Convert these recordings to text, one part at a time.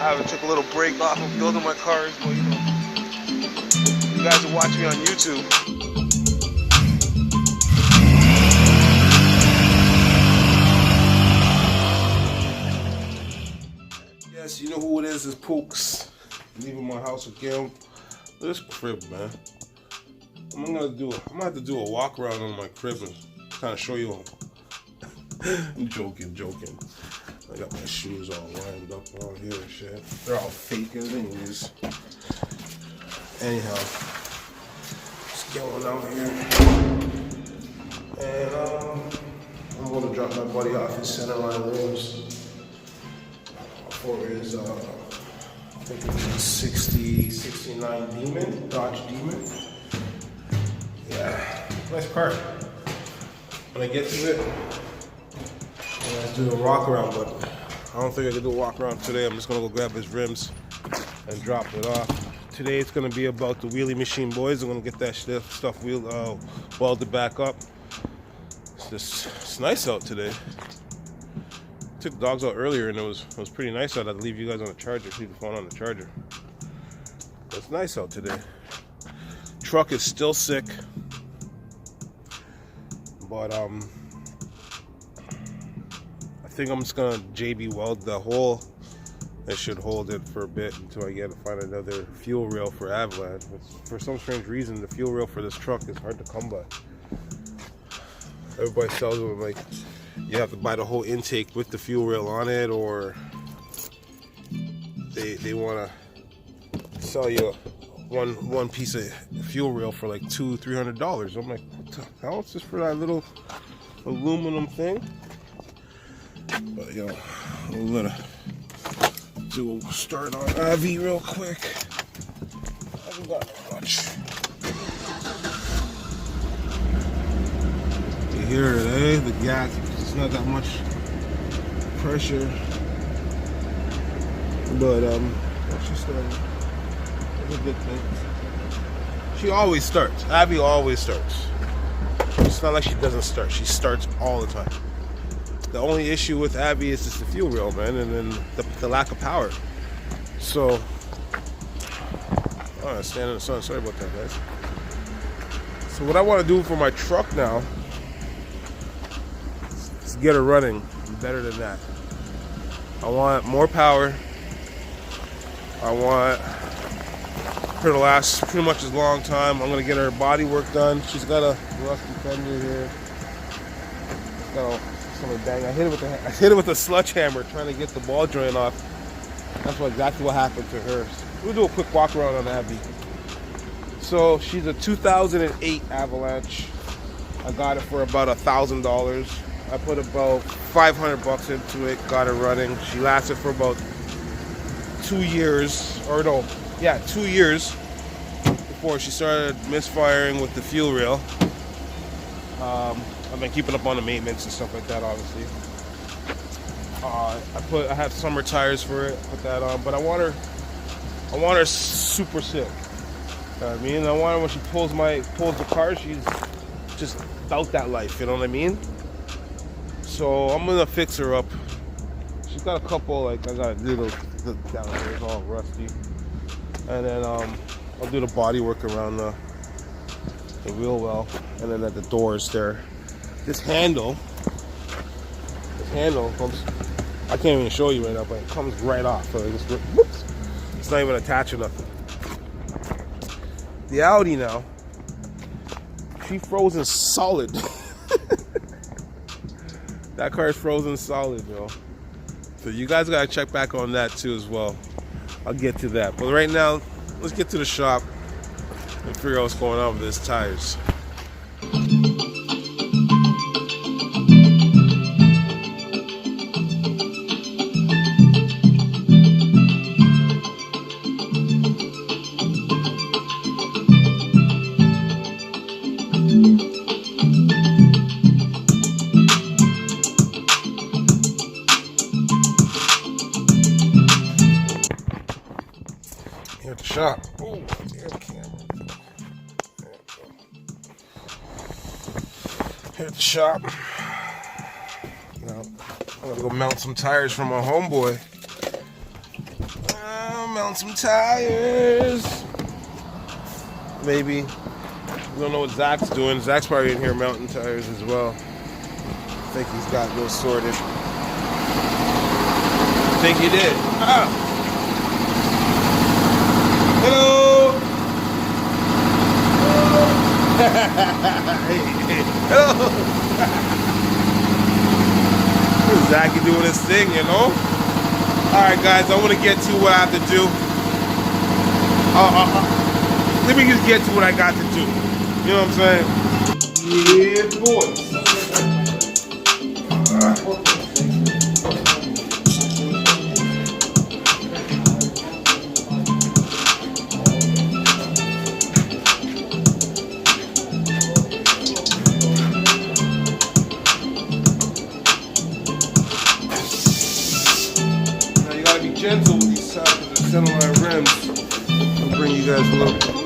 I took a little break off of building my cars, but you know, you guys are watching me on YouTube. Yes, you know who it is. It's Pooks. Leaving my house again. This crib, man. I'm gonna have to do a walk around on my crib and kind of show you all. I'm joking. I got my shoes all lined up around here and shit. They're all fake as anyways. Anyhow, just going out here. And I'm gonna drop my buddy off his center line rims for his I think it's a 69 Demon, Dodge Demon. Yeah, nice car. When I get to it, let's do a walk around, but I don't think I can do a walk around today. I'm just gonna go grab his rims and drop it off. Today it's gonna be about the wheelie machine, boys. I'm gonna get that stuff welded back up. It's nice out today. Took the dogs out earlier and it was pretty nice out. I'd leave you guys on the charger, leave the phone on the charger. But it's nice out today. Truck is still sick, but I think I'm just gonna JB weld the hole. It should hold it for a bit until I find another fuel rail for Avalanche. For some strange reason, the fuel rail for this truck is hard to come by. Everybody sells them like you have to buy the whole intake with the fuel rail on it, or they want to sell you one piece of fuel rail for like $200-300. I'm like, what the hell? It's just for that little aluminum thing. But yo, I'm gonna do a start on Avi real quick. I haven't got much. You hear it, eh? The gas, it's not that much pressure. But that's just a good thing. She always starts. Abby always starts. It's not like she doesn't start. She starts all the time. The only issue with Abby is just the fuel rail, man, and then the lack of power. So, I stand in the sun. Sorry about that, guys. So what I want to do for my truck now is get her running better than that. I want more power. I want her to last pretty much as long time. I'm gonna get her body work done. She's got a rusty fender here. Got something bang. I hit it with a sledgehammer trying to get the ball joint off. That's exactly what happened to her. We'll do a quick walk around on Abby. So she's a 2008 Avalanche. I got it for about $1,000. I put about $500 into it. Got it running. She lasted for about 2 years, or no, yeah, 2 years before she started misfiring with the fuel rail. I've been keeping up on the maintenance and stuff like that, obviously. I have summer tires for it, put that on, but I want her super sick. You know what I mean? I want her when she pulls the car, she's just about that life, you know what I mean? So I'm gonna fix her up. She's got a couple, like, I got little down here, it's all rusty. And then I'll do the body work around the wheel well, and then at the doors there. This handle comes, I can't even show you right now, but it comes right off. So whoops, it's not even attached or nothing. The Audi now, she frozen solid. That car is frozen solid, yo. So you guys gotta check back on that too as well. I'll get to that. But right now, let's get to the shop and figure out what's going on with these tires. Here at the shop. Oh, damn camera. Here at the shop. Now, I'm gonna go mount some tires for my homeboy. Mount some tires. Maybe. We don't know what Zach's doing. Zach's probably in here mounting tires as well. I think he's got those sorted. I think he did. Ah. Hello. Hello. Zachy doing his thing, you know. All right, guys. I want to get to what I have to do. Let me just get to what I got to do. You know what I'm saying? Yeah, boy. Now you gotta be gentle with these sides because they're centerline rims. I'll bring you guys a little closer.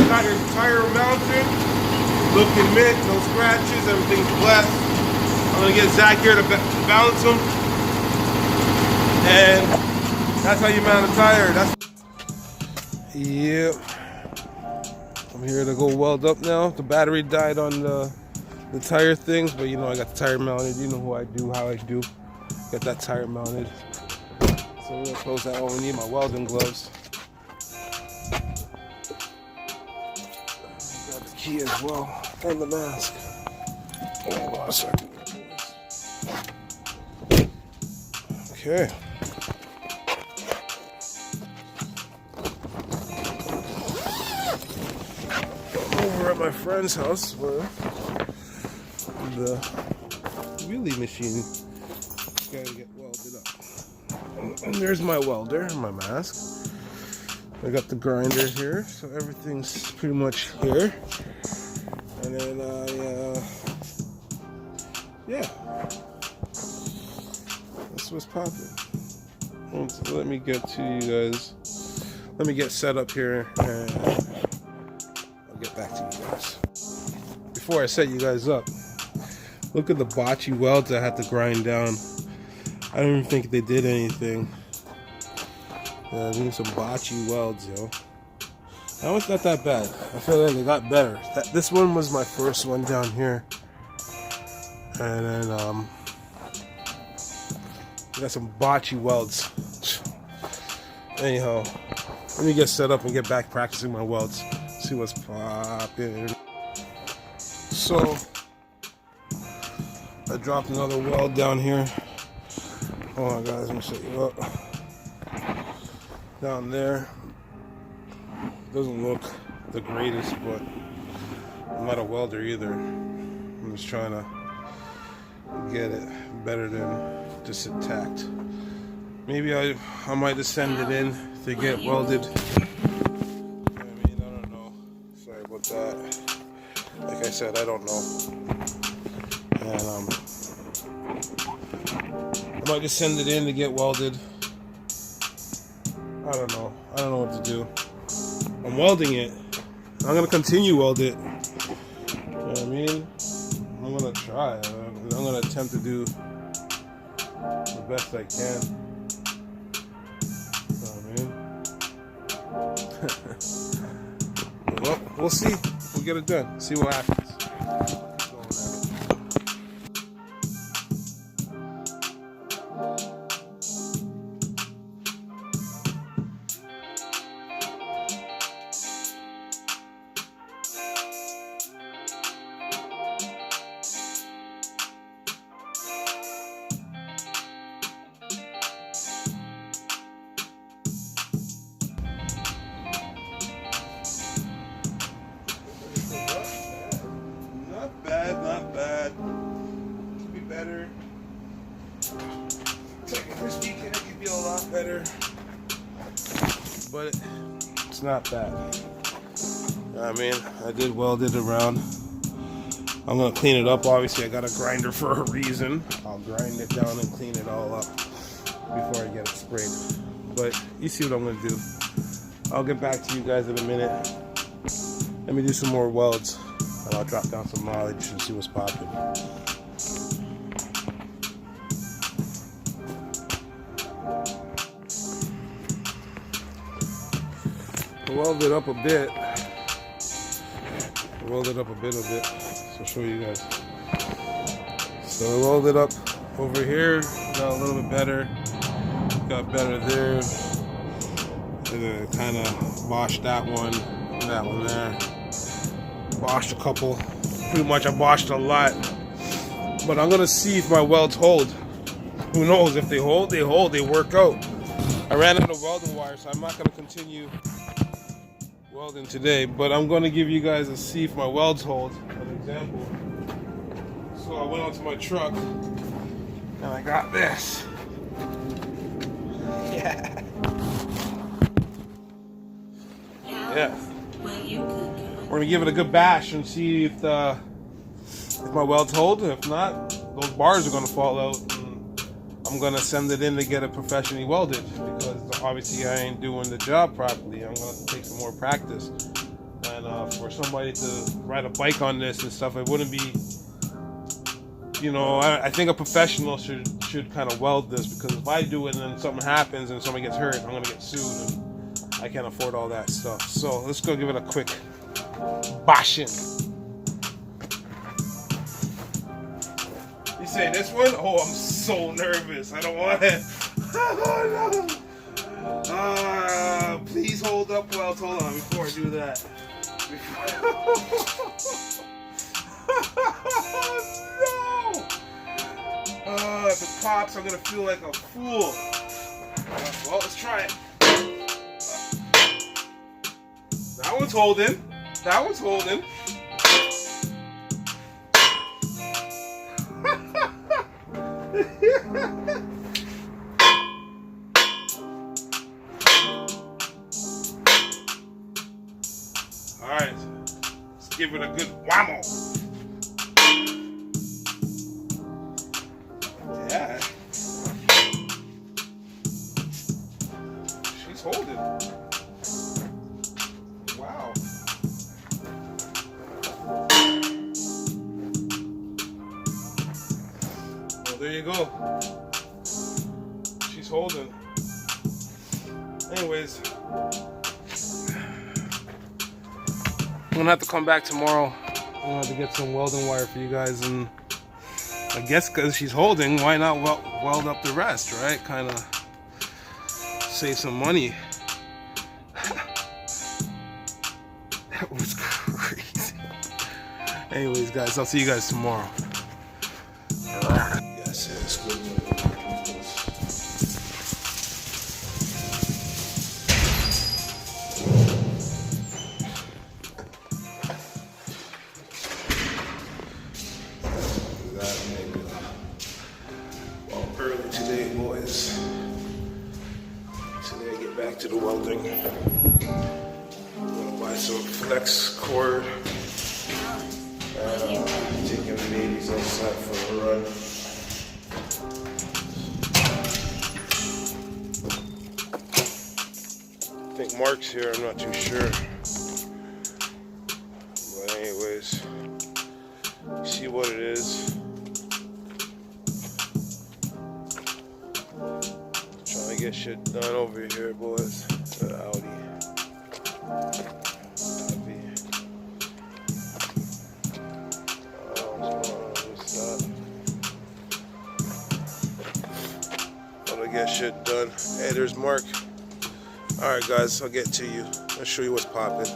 Got his tire mounted, looking mint, no scratches, everything's blessed. I'm gonna get Zach here to balance them, and that's how you mount a tire. Yep. I'm here to go weld up now. The battery died on the tire things, but you know I got the tire mounted. You know who I do, how I do. Got that tire mounted. So we're gonna close that. Oh, we need my welding gloves. Key as well, and the mask. Hold on a second. Okay. Over at my friend's house where the wheelie machine is going to get welded up. And there's my welder and my mask. I got the grinder here, so everything's pretty much here. And then yeah, that's what's popping. So let me get to you guys. Let me get set up here, and I'll get back to you guys. Before I set you guys up, look at the botchy welds I had to grind down. I don't even think they did anything. Yeah, I mean, some botchy welds, yo. That was not that bad. I feel like they got better. This one was my first one down here. And then, I got some botchy welds. Anyhow, let me get set up and get back practicing my welds. See what's popping. So, I dropped another weld down here. Hold on, guys, let me set you up. Down there. Doesn't look the greatest, but I'm not a welder either. I'm just trying to get it better than just attacked. Maybe I might just send it in to get welded. I mean, I don't know. Sorry about that. Like I said, I don't know. And I might just send it in to get welded. I don't know. I don't know what to do. I'm welding it. I'm gonna continue weld it. You know what I mean? I'm gonna try. I'm gonna attempt to do the best I can. You know what I mean? Well, we'll see. We'll get it done. See what happens. Not bad. Could be better. Technically speaking, it could be a lot better. But it's not bad. You know what I mean? I did weld it around. I'm gonna clean it up. Obviously, I got a grinder for a reason. I'll grind it down and clean it all up before I get it sprayed. But you see what I'm gonna do. I'll get back to you guys in a minute. Let me do some more welds. And I'll drop down some mileage and see what's popping. I welded up a bit. So I'll show you guys. So I welded up over here, got a little bit better. Got better there. And then kind of boshed that one there. Boshed a couple. Pretty much I boshed a lot. But I'm gonna see if my welds hold. Who knows? If they hold, they hold. They work out. I ran out of welding wire, so I'm not gonna continue welding today. But I'm gonna give you guys a see if my welds hold. An example. So I went out to my truck and I got this. Yeah. Yeah. We're gonna give it a good bash and see if my welds hold. If not, those bars are gonna fall out. And I'm gonna send it in to get it professionally welded because obviously I ain't doing the job properly. I'm gonna take some more practice. And for somebody to ride a bike on this and stuff, it wouldn't be. You know, I think a professional should kind of weld this because if I do it and then something happens and somebody gets hurt, I'm gonna get sued and I can't afford all that stuff. So let's go give it a quick bashing. You say this one? Oh, I'm so nervous. I don't want it. Oh, no. Please hold up welds. Hold on before I do that. No! If it pops, I'm gonna feel like a fool. Well, let's try it. That one's holding. That one's holding. Alright, let's give it a good whammo. Yeah. She's holding. Wow. Well, there you go. she's holding. Anyways, I'm gonna have to come back tomorrow. I'm gonna have to get some welding wire for you guys, and I guess because she's holding, why not weld up the rest, right? Kind of save some money. That was crazy. Anyways, guys, I'll see you guys tomorrow. Yes, it's good. Well, early today, boys. Today I get back to the welding. I'm gonna buy some flex cord. Taking the babies outside for a run. I think Mark's here, I'm not too sure. But anyways, see what it is. Trying to get shit done over here, boys. The Audi. Get shit done. Hey, there's Mark. Alright guys, I'll get to you. I'll show you what's popping.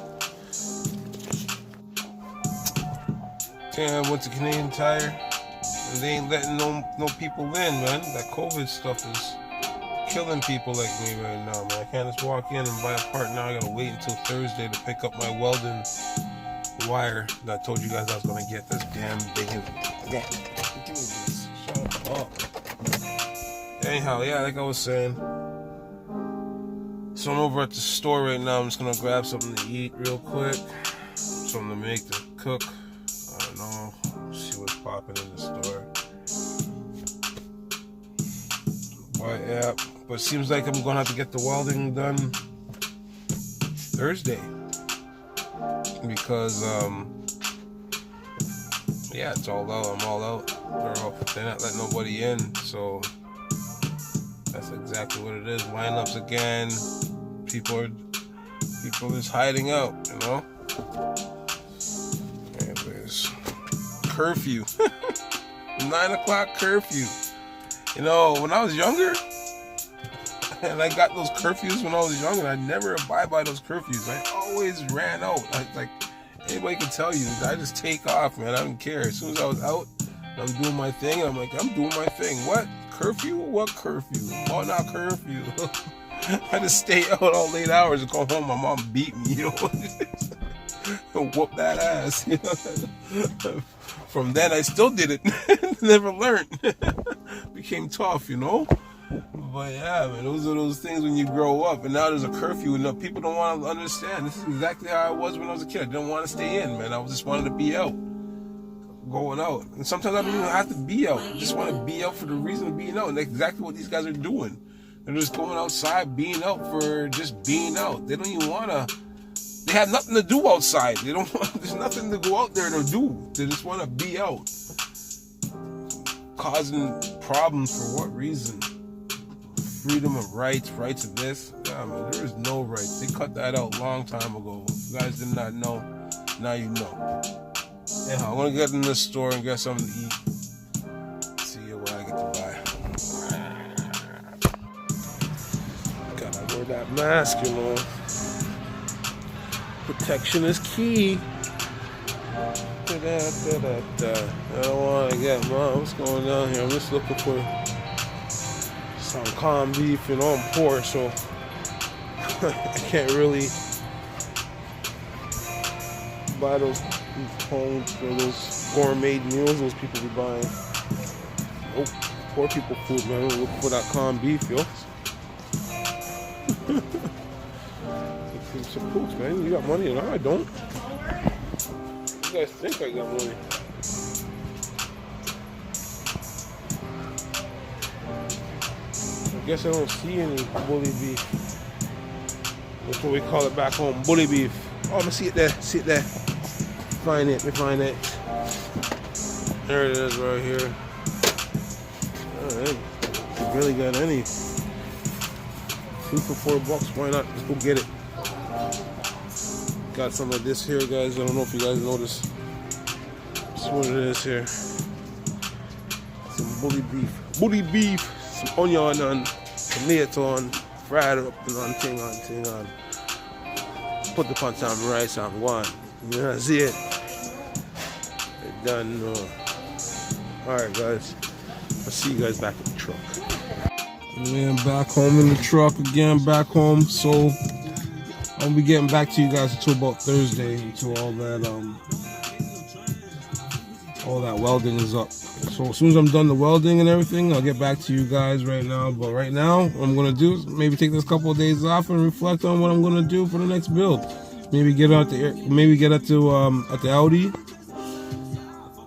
Damn, went to Canadian Tire and they ain't letting no people in, man. That COVID stuff is killing people like me right now, man. I can't just walk in and buy a part now. I gotta wait until Thursday to pick up my welding wire that I told you guys I was gonna get. This damn thing. Give me this. Shut up. Anyhow, yeah, like I was saying, so I'm over at the store right now. I'm just gonna grab something to eat real quick, something to make, to cook. I don't know, see what's popping in the store. But yeah, but it seems like I'm gonna have to get the welding done Thursday because yeah, it's all out. I'm all out. They're not letting nobody in, so. That's exactly what it is. Lineups again. People just hiding out, you know? Anyways. Curfew. 9 o'clock curfew. You know, when I was younger, and I got those curfews when I was younger, I never abide by those curfews. I always ran out. Like anybody can tell you, I just take off, man. I don't care. As soon as I was out, I'm doing my thing, and I'm like, I'm doing my thing. What? Curfew? What curfew? Oh, not curfew. I just stay out all late hours and go home. My mom beat me, you know. And whoop that ass. You know? From then, I still did it. Never learned. Became tough, you know. But yeah, man, those are those things when you grow up. And now there's a curfew, and people don't want to understand. This is exactly how I was when I was a kid. I didn't want to stay in, man. I just wanted to be out. Going out, and sometimes I don't even have to be out. I just want to be out for the reason of being out, and that's exactly what these guys are doing. They're just going outside, being out for just being out. They don't even want to. They have nothing to do outside. They don't. There's nothing to go out there to do. They just want to be out, causing problems for what reason? Freedom of rights of this. Yeah, man, there is no rights. They cut that out a long time ago. If you guys did not know, now you know. Anyhow, I'm gonna get in the store and get something to eat. See what I get to buy. Gotta wear that mask, you know. Protection is key. I don't wanna get what's going on here. I'm just looking for some corned beef, you know. I'm poor, so I can't really buy those home for those gourmet meals those people be buying. Nope, poor people food, man. Look for that corned beef, yo. Some poops, man. You got money and I don't. You guys think I got money? I guess I don't see any bully beef. That's what we call it back home, bully beef. Oh, I'm gonna see it there. See it there. Find it. Let me find it. There it is, right here. Alright. Really got any 2 for $4. Why not? Let's go get it. Got some of this here, guys. I don't know if you guys notice. This is what it is here. Some bully beef, some onion and tomato and fried up and on thing on. Put the on some rice and one. You know, see it. Done. Alright, guys. I'll see you guys back in the truck. Man, back home in the truck again, back home. So I'll be getting back to you guys until about Thursday, until all that welding is up. So as soon as I'm done the welding and everything, I'll get back to you guys right now. But right now, what I'm gonna do is maybe take this couple of days off and reflect on what I'm gonna do for the next build. Maybe get at the Audi.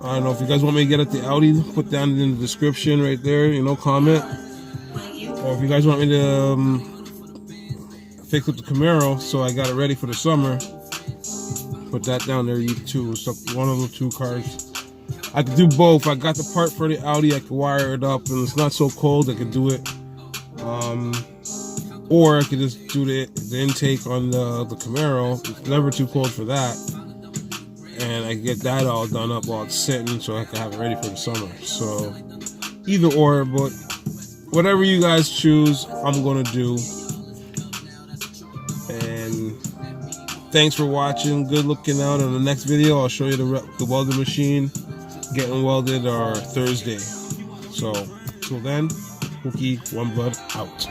I don't know if you guys want me to get at the Audi, put down in the description right there, you know, comment. Or if you guys want me to fix up the Camaro, so I got it ready for the summer, put that down there too. So one of the two cars. I could do both. I got the part for the Audi, I could wire it up, and it's not so cold, I could do it. Or I could just do the intake on the Camaro. It's never too cold for that. And I get that all done up while it's sitting, so I can have it ready for the summer. So either or, but whatever you guys choose, I'm gonna do. And thanks for watching. Good looking out. On the next video, I'll show you the welding machine getting welded or Thursday. So till then, Cookie One Blood out.